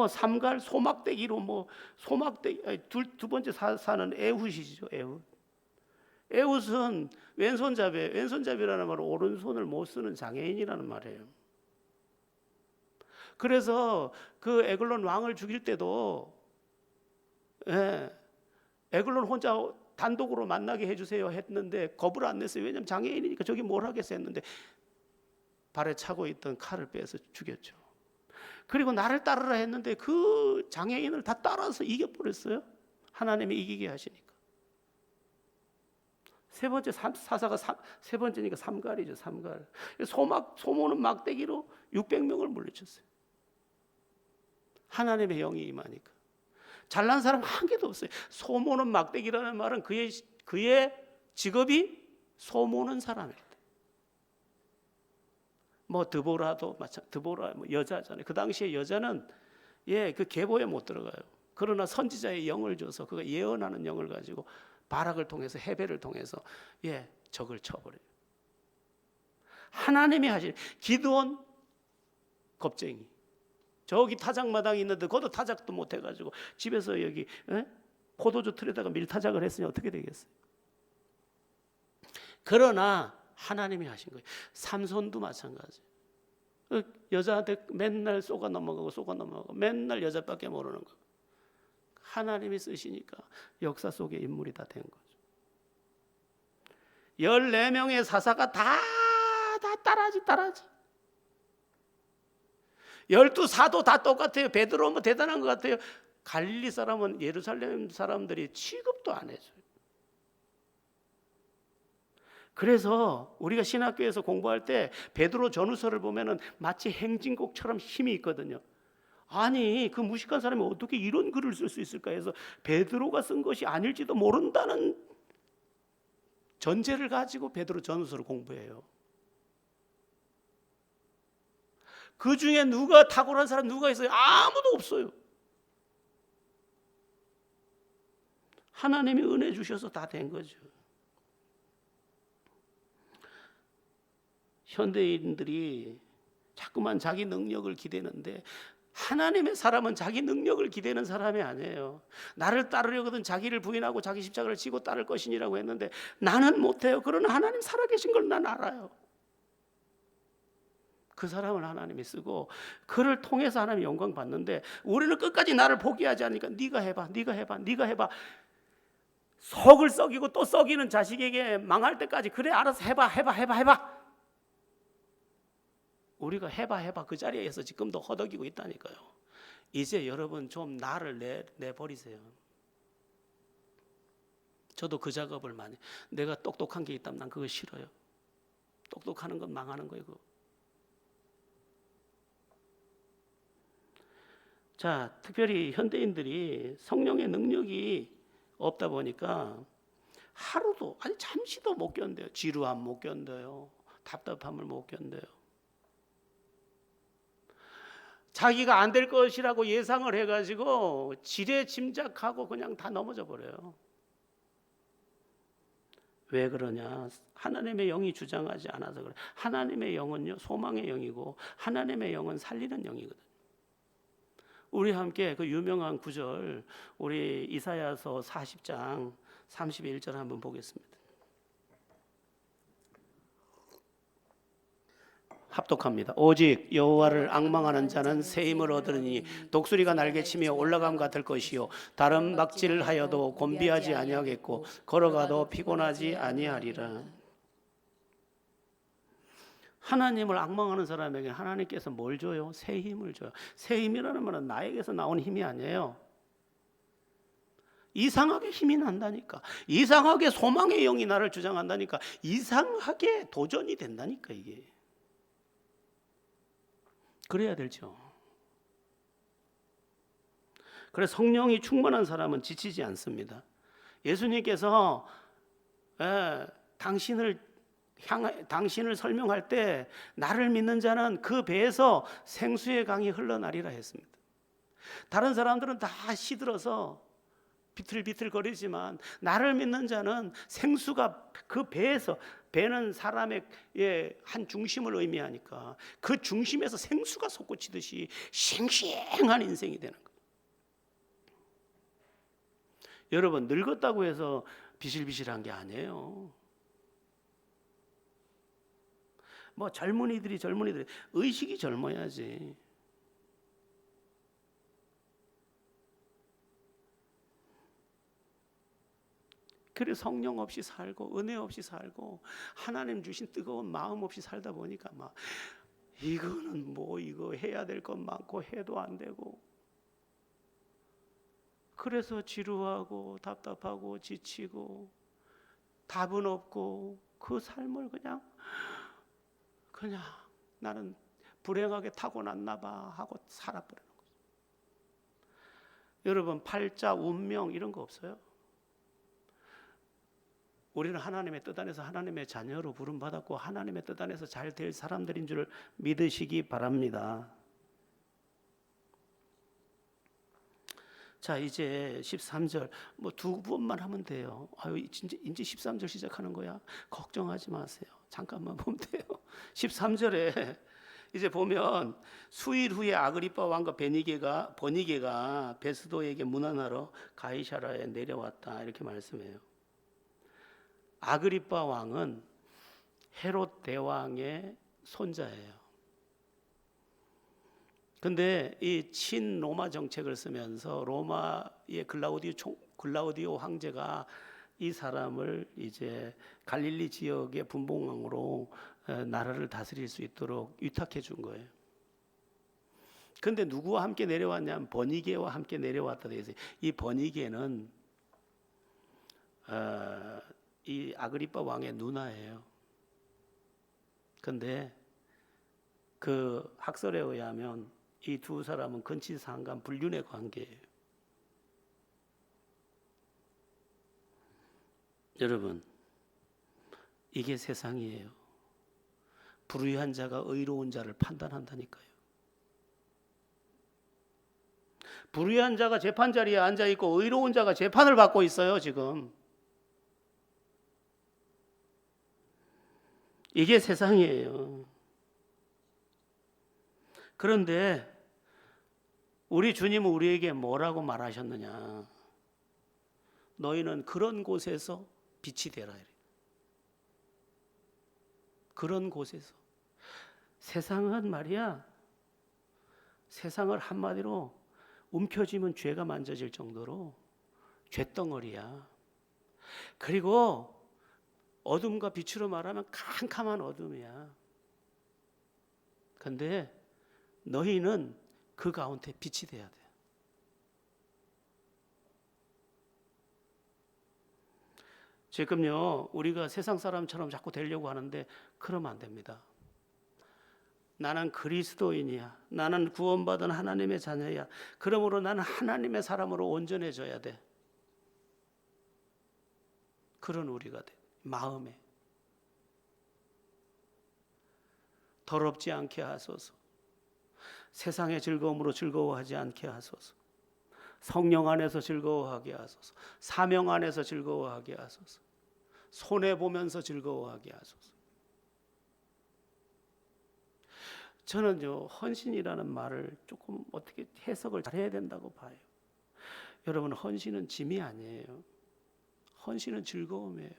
삼갈 소막대기로 두 번째 사사는 에훗이죠. 에훗. 에웃은 왼손잡이에요. 왼손잡이라는 말은 오른손을 못 쓰는 장애인이라는 말이에요. 그래서 그 에글론 왕을 죽일 때도 에글론 혼자 단독으로 만나게 해주세요 했는데 겁을 안 냈어요. 왜냐하면 장애인이니까 저기 뭘 하겠어 했는데 발에 차고 있던 칼을 빼서 죽였죠. 그리고 나를 따르라 했는데 그 장애인을 다 따라서 이겨버렸어요. 하나님이 이기게 하시니까. 세 번째 사사가 세 번째니까 삼갈이죠. 삼갈. 소모는 막대기로 600명을 물리쳤어요. 하나님의 영이 임하니까. 잘난 사람 한 개도 없어요. 소모는 막대기라는 말은 그의 직업이 소모는 사람일 때. 뭐 드보라도 드보라 뭐 여자잖아요. 그 당시에 여자는 그 계보에 못 들어가요. 그러나 선지자의 영을 줘서 그가 예언하는 영을 가지고 바락을 통해서 헤벨을 통해서 적을 쳐버려요. 하나님이 하신 기드온 겁쟁이. 저기 타작마당이 있는데 그것도 타작도 못 해가지고 집에서 여기 포도주 틀에다가 밀타작을 했으니 어떻게 되겠어요? 그러나 하나님이 하신 거예요. 삼손도 마찬가지. 여자한테 맨날 쏘가 넘어가고 맨날 여자밖에 모르는 거. 하나님이 쓰시니까 역사 속의 인물이 다 된 거죠. 14명의 사사가 다 따라하지. 12사도 다 똑같아요. 베드로 뭐 대단한 것 같아요. 갈릴리 사람은 예루살렘 사람들이 취급도 안 해줘요. 그래서 우리가 신학교에서 공부할 때 베드로 전후서를 보면은 마치 행진곡처럼 힘이 있거든요. 아니 그 무식한 사람이 어떻게 이런 글을 쓸 수 있을까 해서 베드로가 쓴 것이 아닐지도 모른다는 전제를 가지고 베드로 전후서를 공부해요. 그 중에 누가 탁월한 사람 누가 있어요? 아무도 없어요. 하나님이 은혜 주셔서 다 된 거죠. 현대인들이 자꾸만 자기 능력을 기대는데 하나님의 사람은 자기 능력을 기대는 사람이 아니에요. 나를 따르려거든 자기를 부인하고 자기 십자가를 지고 따를 것이니라고 했는데 나는 못해요. 그러나 하나님 살아계신 걸 난 알아요. 그 사람을 하나님이 쓰고 그를 통해서 하나님 영광 받는데 우리는 끝까지 나를 포기하지 않으니까 네가 해봐. 속을 썩이고 또 썩이는 자식에게 망할 때까지 그래 알아서 해봐. 우리가 해봐 그 자리에서 지금도 허덕이고 있다니까요. 이제 여러분 좀 나를 내버리세요. 저도 그 작업을 많이 내가 똑똑한 게 있다면 난 그거 싫어요. 똑똑하는 건 망하는 거예요. 그거. 자, 특별히 현대인들이 성령의 능력이 없다 보니까 하루도 아니 잠시도 못 견뎌요. 지루함 못 견뎌요. 답답함을 못 견뎌요. 자기가 안 될 것이라고 예상을 해가지고 지레 짐작하고 그냥 다 넘어져 버려요. 왜 그러냐? 하나님의 영이 주장하지 않아서 그래. 하나님의 영은요 소망의 영이고 하나님의 영은 살리는 영이거든요. 우리 함께 그 유명한 구절 우리 이사야서 40장 31절 한번 보겠습니다. 합독합니다. 오직 여호와를 앙망하는 자는 새 힘을 얻으리니 독수리가 날개치며 올라감과 될 것이요 다른 막질하여도 곤비하지 아니하겠고 걸어가도 피곤하지 아니하리라. 하나님을 앙망하는 사람에게 하나님께서 뭘 줘요? 새 힘을 줘요. 새 힘이라는 말은 나에게서 나온 힘이 아니에요. 이상하게 힘이 난다니까. 이상하게 소망의 영이 나를 주장한다니까. 이상하게 도전이 된다니까 이게. 그래야 되죠. 그래서 성령이 충만한 사람은 지치지 않습니다. 예수님께서 당신을 설명할 때 나를 믿는 자는 그 배에서 생수의 강이 흘러나리라 했습니다. 다른 사람들은 다 시들어서 비틀비틀거리지만 나를 믿는 자는 생수가 그 배에서 배는 사람의 한 중심을 의미하니까 그 중심에서 생수가 솟구치듯이 싱싱한 인생이 되는 거예요. 여러분 늙었다고 해서 비실비실한 게 아니에요. 뭐 젊은이들이 의식이 젊어야지. 그래 성령 없이 살고 은혜 없이 살고 하나님 주신 뜨거운 마음 없이 살다 보니까 막 이거는 뭐 이거 해야 될 것 많고 해도 안 되고, 그래서 지루하고 답답하고 지치고 답은 없고 그 삶을 그냥 나는 불행하게 타고났나 봐 하고 살아버리는 거죠. 여러분 팔자 운명 이런 거 없어요. 우리는 하나님의 뜻 안에서 하나님의 자녀로 부름받았고 하나님의 뜻 안에서 잘 될 사람들인 줄 믿으시기 바랍니다. 자, 이제 13절 뭐 두 번만 하면 돼요. 아유, 이제 13절 시작하는 거야. 걱정하지 마세요. 잠깐만 보면 돼요. 13절에 이제 보면 수일 후에 아그리빠 왕과 버니게가 베스도에게 문안하러 가이사라에 내려왔다 이렇게 말씀해요. 아그리빠 왕은 헤롯 대왕의 손자예요. 근데 이 친로마 정책을 쓰면서 로마의 글라우디오 황제가 이 사람을 이제 갈릴리 지역의 분봉왕으로 나라를 다스릴 수 있도록 위탁해 준 거예요. 근데 누구와 함께 내려왔냐면 버니게와 함께 내려왔다 되어 있어요. 이 버니게는 이 아그리빠 왕의 누나예요. 근데 그 학설에 의하면 이 두 사람은 근친상간 불륜의 관계예요. 여러분, 이게 세상이에요. 불의한 자가 의로운 자를 판단한다니까요. 불의한 자가 재판 자리에 앉아 있고 의로운 자가 재판을 받고 있어요, 지금. 이게 세상이에요. 그런데 우리 주님은 우리에게 뭐라고 말하셨느냐? 너희는 그런 곳에서 빛이 되라. 그런 곳에서. 세상은 말이야, 세상을 한마디로 움켜쥐면 죄가 만져질 정도로 죄덩어리야. 그리고 어둠과 빛으로 말하면 캄캄한 어둠이야. 근데 너희는 그 가운데 빛이 돼야 돼. 지금요, 우리가 세상 사람처럼 자꾸 되려고 하는데 그러면 안 됩니다. 나는 그리스도인이야. 나는 구원받은 하나님의 자녀야. 그러므로 나는 하나님의 사람으로 온전해져야 돼. 그런 우리가 돼. 마음에. 더럽지 않게 하소서. 세상의 즐거움으로 즐거워하지 않게 하소서. 성령 안에서 즐거워하게 하소서. 사명 안에서 즐거워하게 하소서. 손해보면서 즐거워하게 하소서. 저는요, 헌신이라는 말을 조금 어떻게 해석을 잘해야 된다고 봐요. 여러분, 헌신은 짐이 아니에요. 헌신은 즐거움이에요.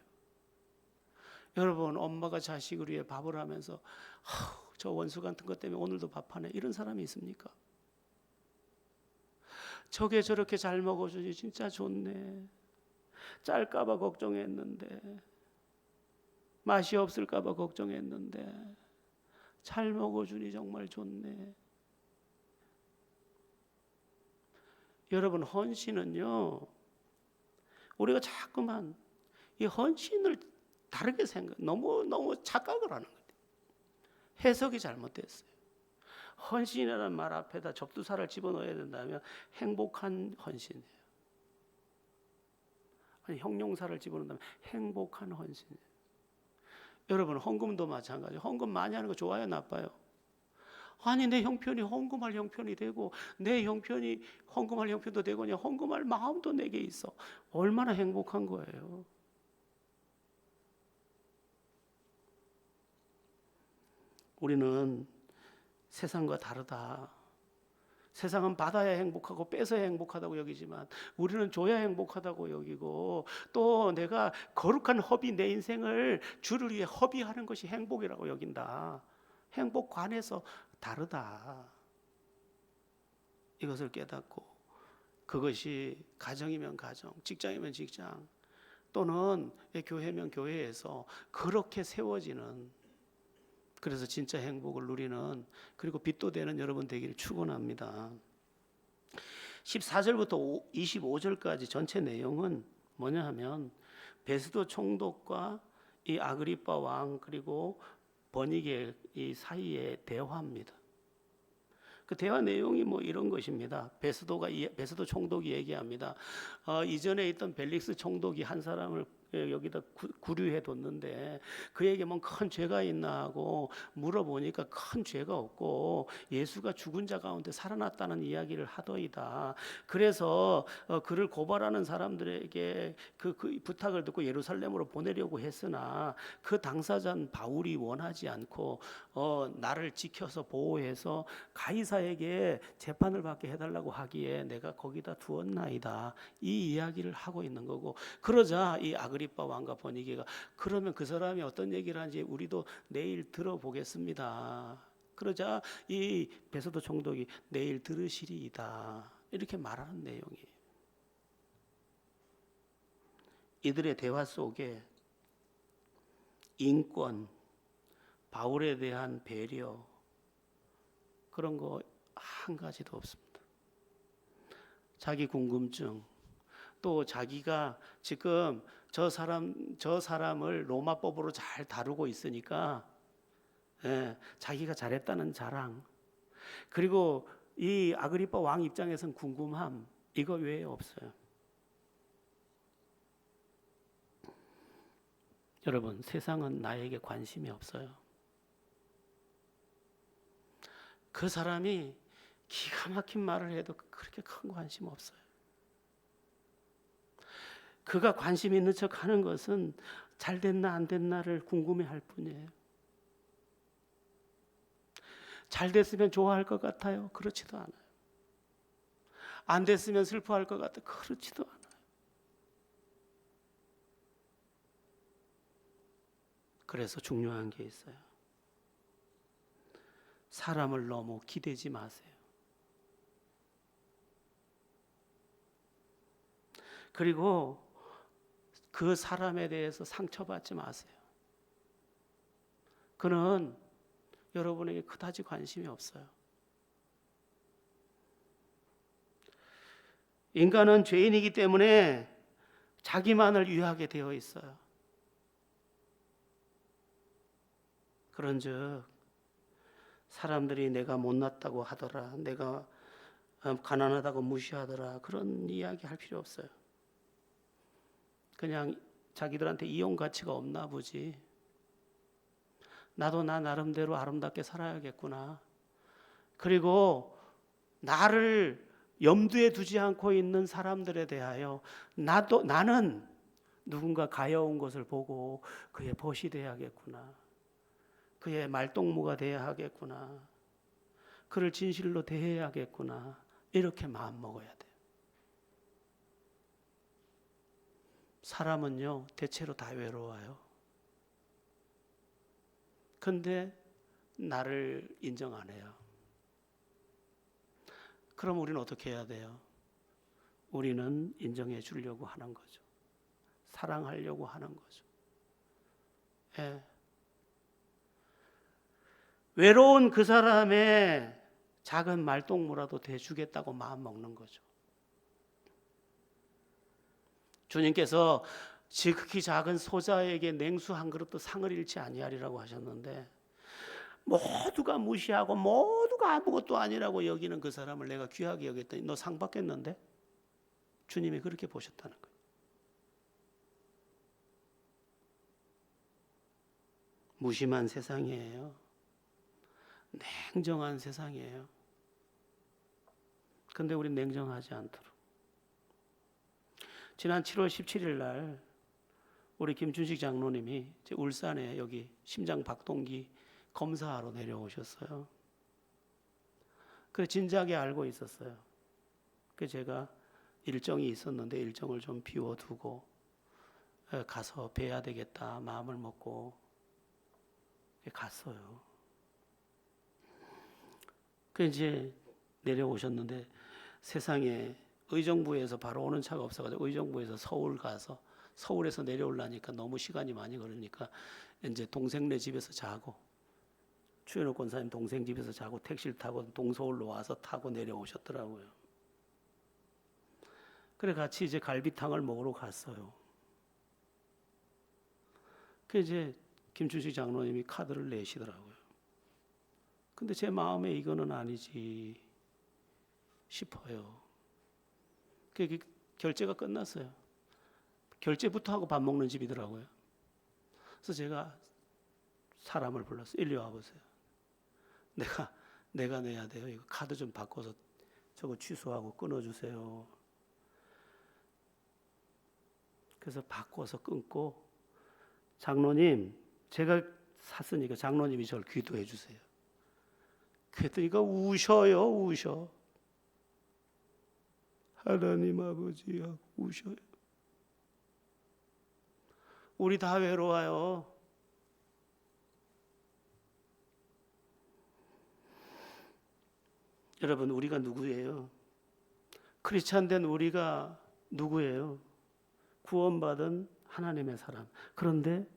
여러분, 엄마가 자식을 위해 밥을 하면서 저 원수 같은 것 때문에 오늘도 밥하네, 이런 사람이 있습니까? 저게 저렇게 잘 먹어주니 진짜 좋네. 짤까봐 걱정했는데, 맛이 없을까봐 걱정했는데 잘 먹어주니 정말 좋네. 여러분, 헌신은요, 우리가 자꾸만 이 헌신을 다르게 너무 착각을 하는 거예요. 해석이 잘못됐어요. 헌신이라는 말 앞에다 접두사를 집어넣어야 된다면 행복한 헌신이에요. 아니, 형용사를 집어넣는다면 행복한 헌신이에요. 여러분, 헌금도 마찬가지예요. 헌금 많이 하는 거 좋아요, 나빠요? 아니, 내 형편이 헌금할 형편이 되고 내 형편이 헌금할 형편도 되고 그냥 헌금할 마음도 내게 있어. 얼마나 행복한 거예요. 우리는 세상과 다르다. 세상은 받아야 행복하고 뺏어야 행복하다고 여기지만 우리는 줘야 행복하다고 여기고, 또 내가 거룩한 허비, 내 인생을 주를 위해 허비하는 것이 행복이라고 여긴다. 행복관에서 다르다. 이것을 깨닫고, 그것이 가정이면 가정, 직장이면 직장, 또는 교회면 교회에서 그렇게 세워지는, 그래서 진짜 행복을 누리는, 그리고 빛도 되는 여러분 되기를 축원합니다. 14절부터 25절까지 전체 내용은 뭐냐 하면 베스도 총독과 이 아그리빠 왕 그리고 버니게 이 사이의 대화입니다. 그 대화 내용이 뭐 이런 것입니다. 베스도 총독이 얘기합니다. 이전에 있던 벨릭스 총독이 한 사람을 여기다 구류해 뒀는데 그에게 뭐 큰 죄가 있나 하고 물어보니까 큰 죄가 없고 예수가 죽은 자 가운데 살아났다는 이야기를 하더이다. 그래서 그를 고발하는 사람들에게 그 부탁을 듣고 예루살렘으로 보내려고 했으나 그 당사자는 바울이 원하지 않고 나를 지켜서 보호해서 가이사에게 재판을 받게 해달라고 하기에 내가 거기다 두었나이다. 이 이야기를 하고 있는 거고, 그러자 이 아그리빠 왕과 버니게가 그러면 그 사람이 어떤 얘기를 하는지 우리도 내일 들어보겠습니다. 그러자 이 베스도 총독이 내일 들으시리이다. 이렇게 말하는 내용이에요. 이들의 대화 속에 인권, 바울에 대한 배려, 그런 거 한 가지도 없습니다. 자기 궁금증, 또 자기가 지금 저 사람을 로마법으로 잘 다루고 있으니까 자기가 잘했다는 자랑, 그리고 이 아그리빠 왕 입장에선 궁금함, 이거 외에 없어요. 여러분, 세상은 나에게 관심이 없어요. 그 사람이 기가 막힌 말을 해도 그렇게 큰 관심 없어요. 그가 관심 있는 척 하는 것은 잘 됐나 안 됐나를 궁금해 할 뿐이에요. 잘 됐으면 좋아할 것 같아요? 그렇지도 않아요. 안 됐으면 슬퍼할 것 같아요? 그렇지도 않아요. 그래서 중요한 게 있어요. 사람을 너무 기대지 마세요. 그리고 그 사람에 대해서 상처받지 마세요. 그는 여러분에게 그다지 관심이 없어요. 인간은 죄인이기 때문에 자기만을 위하게 되어 있어요. 그런즉 사람들이 내가 못났다고 하더라, 내가 가난하다고 무시하더라, 그런 이야기 할 필요 없어요. 그냥 자기들한테 이용 가치가 없나 보지. 나도 나 나름대로 아름답게 살아야겠구나. 그리고 나를 염두에 두지 않고 있는 사람들에 대하여 나는 누군가 가여운 것을 보고 그의 벗이 돼야겠구나. 그의 말동무가 돼야 하겠구나. 그를 진실로 대해야겠구나. 이렇게 마음 먹어야 돼요. 사람은요, 대체로 다 외로워요. 근데 나를 인정 안 해요. 그럼 우리는 어떻게 해야 돼요? 우리는 인정해 주려고 하는 거죠. 사랑하려고 하는 거죠. 예. 외로운 그 사람의 작은 말동무라도 대주겠다고 마음 먹는 거죠. 주님께서 지극히 작은 소자에게 냉수 한 그릇도 상을 잃지 아니하리라고 하셨는데, 모두가 무시하고 모두가 아무것도 아니라고 여기는 그 사람을 내가 귀하게 여겼더니 너 상 받겠는데? 주님이 그렇게 보셨다는 거예요. 무심한 세상이에요. 냉정한 세상이에요. 근데 우린 냉정하지 않도록. 지난 7월 17일 날 우리 김준식 장로님이 울산에 여기 심장 박동기 검사하러 내려오셨어요. 그 진작에 알고 있었어요. 그 제가 일정이 있었는데 일정을 좀 비워두고 가서 뵈야 되겠다 마음을 먹고 갔어요. 그 이제 내려오셨는데 세상에 의정부에서 바로 오는 차가 없어가지고 의정부에서 서울 가서 서울에서 내려오려니까 너무 시간이 많이 걸리니까 이제 동생네 집에서 자고 추현욱 권사님 동생 집에서 자고 택시를 타고 동서울로 와서 타고 내려오셨더라고요. 그래 같이 이제 갈비탕을 먹으러 갔어요. 그 이제 김춘식 장로님이 카드를 내시더라고요. 근데 제 마음에 이거는 아니지 싶어요. 그 결제가 끝났어요. 결제부터 하고 밥 먹는 집이더라고요. 그래서 제가 사람을 불렀어요. 일리 와보세요. 내가 내야 돼요. 이거 카드 좀 바꿔서 저거 취소하고 끊어주세요. 그래서 바꿔서 끊고 장로님 제가 샀으니까 장로님이 저를 기도해 주세요. 그랬더니 우셔요. 우셔. 하나님 아버지야 우셔요. 우리 다 외로워요. 여러분 우리가 누구예요? 크리스찬 된 우리가 누구예요? 구원받은 하나님의 사람. 그런데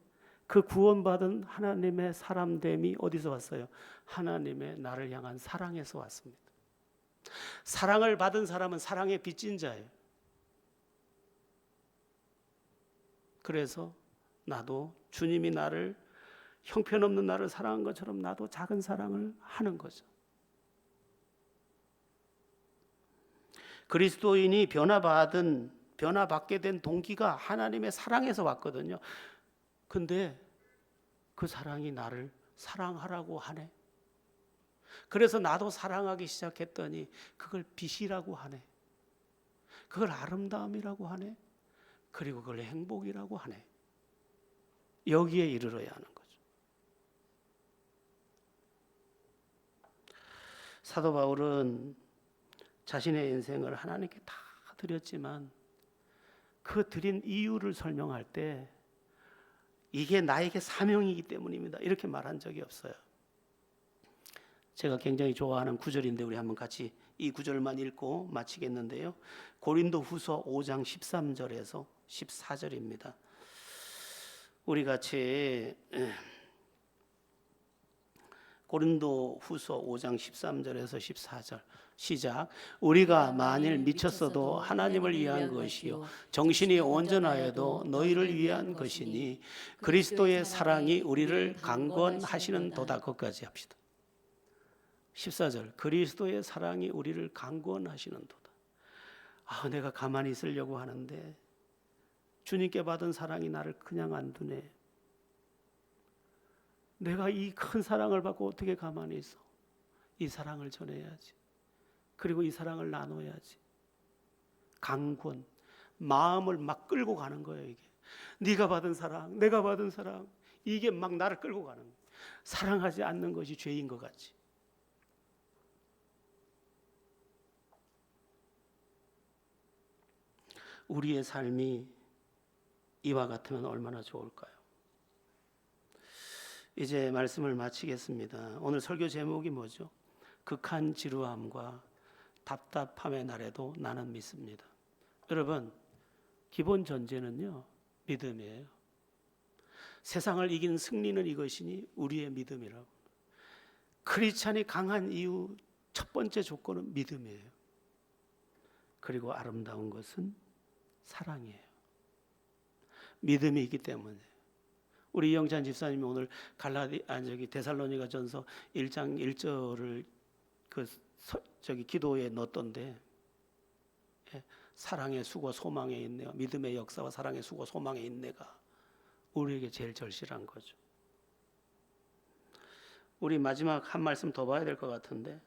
그 구원받은 하나님의 사람됨이 어디서 왔어요? 하나님의 나를 향한 사랑에서 왔습니다. 사랑을 받은 사람은 사랑에 빚진 자예요. 그래서 나도 주님이 나를 형편없는 나를 사랑한 것처럼 나도 작은 사랑을 하는 거죠. 그리스도인이 변화받게 된 동기가 하나님의 사랑에서 왔거든요. 근데 그 사랑이 나를 사랑하라고 하네. 그래서 나도 사랑하기 시작했더니 그걸 빛이라고 하네. 그걸 아름다움이라고 하네. 그리고 그걸 행복이라고 하네. 여기에 이르러야 하는 거죠. 사도 바울은 자신의 인생을 하나님께 다 드렸지만 그 드린 이유를 설명할 때 이게 나에게 사명이기 때문입니다. 이렇게 말한 적이 없어요. 제가 굉장히 좋아하는 구절인데 우리 한번 같이 이 구절만 읽고 마치겠는데요. 고린도후서 5장 13절에서 14절입니다. 우리 같이 고린도후서 5장 13절에서 14절 시작. 우리가 만일 미쳤어도 하나님을 위한 것이요 정신이 온전하여도 너희를 위한 것이니 그리스도의 사랑이 우리를 강권하시는 도다. 거기까지 합시다. 14절 그리스도의 사랑이 우리를 강권하시는 도다. 내가 가만히 있으려고 하는데 주님께 받은 사랑이 나를 그냥 안 두네. 내가 이 큰 사랑을 받고 어떻게 가만히 있어? 이 사랑을 전해야지. 그리고 이 사랑을 나눠야지. 강권, 마음을 막 끌고 가는 거예요. 이게 네가 받은 사랑, 내가 받은 사랑, 이게 막 나를 끌고 가는 거예요. 사랑하지 않는 것이 죄인 것 같이. 우리의 삶이 이와 같으면 얼마나 좋을까요? 이제 말씀을 마치겠습니다. 오늘 설교 제목이 뭐죠? 극한 지루함과 답답함의 날에도 나는 믿습니다. 여러분, 기본 전제는요, 믿음이에요. 세상을 이기는 승리는 이것이니 우리의 믿음이라고. 크리스찬이 강한 이유 첫 번째 조건은 믿음이에요. 그리고 아름다운 것은 사랑이에요. 믿음이 있기 때문에. 우리 이영찬 집사님이 오늘 데살로니가 전서 1장 1절을 기도에 넣었던데, 사랑의 수고 소망에 있네요. 믿음의 역사와 사랑의 수고 소망에 있네가 우리에게 제일 절실한 거죠. 우리 마지막 한 말씀 더 봐야 될 것 같은데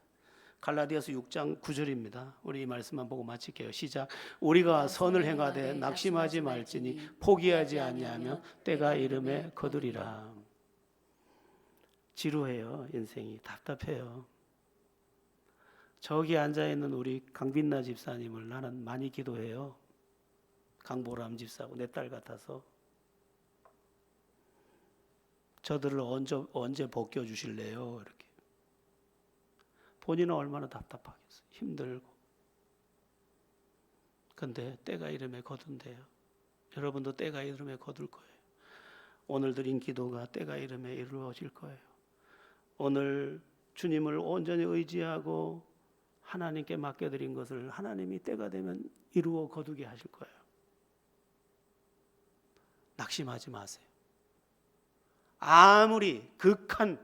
갈라디아서 6장 9절입니다. 우리 이 말씀만 보고 마칠게요. 시작. 우리가 선을 행하되 낙심하지 말지니 포기하지 아니하며 때가 이름에 거두리라. 지루해요. 인생이 답답해요. 저기 앉아 있는 우리 강빈나 집사님을 나는 많이 기도해요. 강보람 집사하고 내 딸 같아서. 저들을 언제 벗겨 주실래요? 이렇게. 본인은 얼마나 답답하겠어요. 힘들고. 근데 때가 이름에 거둔대요. 여러분도 때가 이름에 거둘 거예요. 오늘 드린 기도가 때가 이름에 이루어질 거예요. 오늘 주님을 온전히 의지하고 하나님께 맡겨드린 것을 하나님이 때가 되면 이루어 거두게 하실 거예요. 낙심하지 마세요. 아무리 극한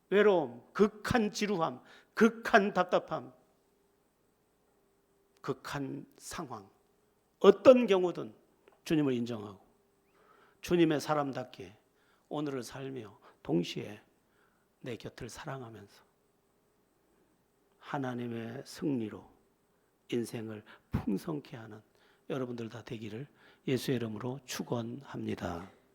외로움, 극한 지루함, 극한 답답함, 극한 상황, 어떤 경우든 주님을 인정하고 주님의 사람답게 오늘을 살며 동시에 내 곁을 사랑하면서 하나님의 승리로 인생을 풍성케 하는 여러분들 다 되기를 예수의 이름으로 축원합니다.